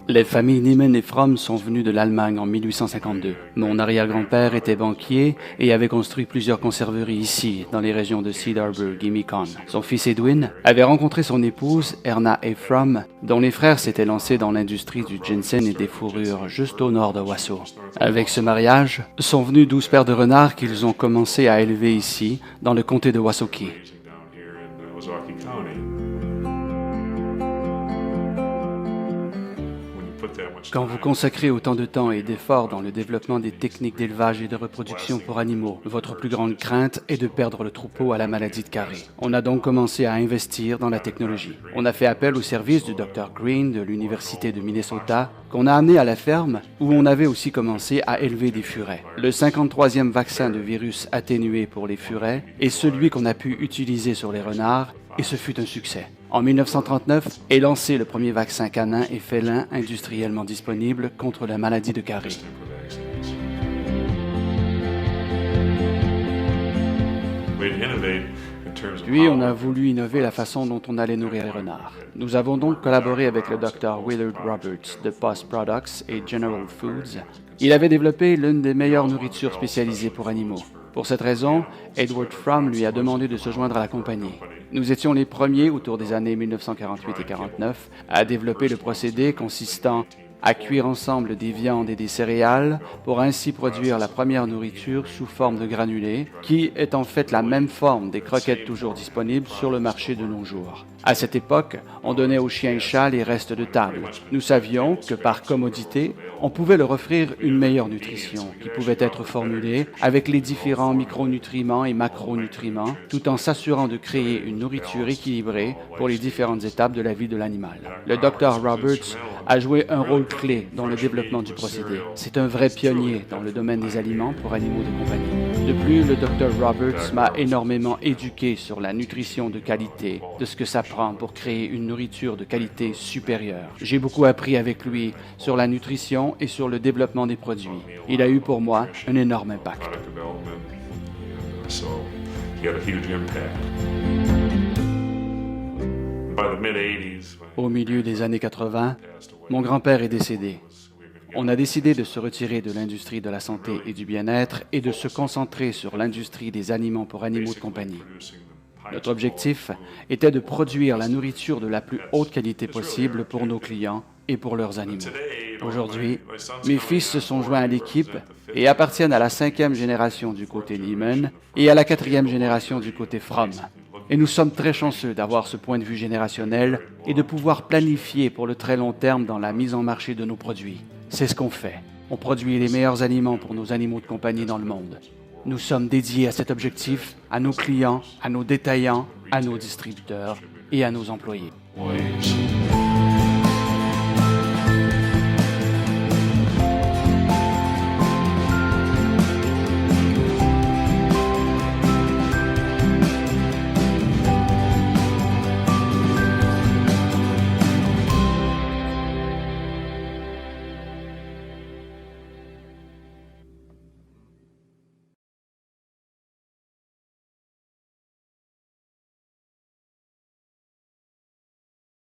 Les familles Niemann et Fromm sont venues de l'Allemagne en 1852. Mon arrière-grand-père était banquier et avait construit plusieurs conserveries ici, dans les régions de Cedarburg et Macon. Son fils Edwin avait rencontré son épouse, Erna A. Fromm, dont les frères s'étaient lancés dans l'industrie du ginseng et des fourrures juste au nord de Wausau. Avec ce mariage, sont venus 12 paires de renards qu'ils ont commencé à élever ici, dans le comté de Wasaukie. Quand vous consacrez autant de temps et d'efforts dans le développement des techniques d'élevage et de reproduction pour animaux, votre plus grande crainte est de perdre le troupeau à la maladie de Carey. On a donc commencé à investir dans la technologie. On a fait appel au service du Dr. Green de l'Université de Minnesota, qu'on a amené à la ferme, où on avait aussi commencé à élever des furets. Le 53e vaccin de virus atténué pour les furets est celui qu'on a pu utiliser sur les renards, et ce fut un succès. En 1939 est lancé le premier vaccin canin et félin industriellement disponible contre la maladie de Carey. Puis, on a voulu innover la façon dont on allait nourrir les renards. Nous avons donc collaboré avec le Dr. Willard Roberts de Post Products et General Foods. Il avait développé l'une des meilleures nourritures spécialisées pour animaux. Pour cette raison, Edward Fromm lui a demandé de se joindre à la compagnie. Nous étions les premiers, autour des années 1948 et 1949, à développer le procédé consistant à cuire ensemble des viandes et des céréales pour ainsi produire la première nourriture sous forme de granulés, qui est en fait la même forme des croquettes toujours disponibles sur le marché de nos jours. À cette époque, on donnait aux chiens et chats les restes de table. Nous savions que par commodité, on pouvait leur offrir une meilleure nutrition, qui pouvait être formulée avec les différents micronutriments et macronutriments, tout en s'assurant de créer une nourriture équilibrée pour les différentes étapes de la vie de l'animal. Le Dr. Roberts a joué un rôle clé dans le développement du procédé. C'est un vrai pionnier dans le domaine des aliments pour animaux de compagnie. De plus, le Dr. Roberts m'a énormément éduqué sur la nutrition de qualité, de ce que ça prend pour créer une nourriture de qualité supérieure. J'ai beaucoup appris avec lui sur la nutrition et sur le développement des produits. Il a eu pour moi un énorme impact. Au milieu des années 80, mon grand-père est décédé. On a décidé de se retirer de l'industrie de la santé et du bien-être et de se concentrer sur l'industrie des aliments pour animaux de compagnie. Notre objectif était de produire la nourriture de la plus haute qualité possible pour nos clients et pour leurs animaux. Aujourd'hui, mes fils se sont joints à l'équipe et appartiennent à la 5e génération du côté Niemann et à la 4e génération du côté Fromm. Et nous sommes très chanceux d'avoir ce point de vue générationnel et de pouvoir planifier pour le très long terme dans la mise en marché de nos produits. C'est ce qu'on fait. On produit les meilleurs aliments pour nos animaux de compagnie dans le monde. Nous sommes dédiés à cet objectif, à nos clients, à nos détaillants, à nos distributeurs et à nos employés.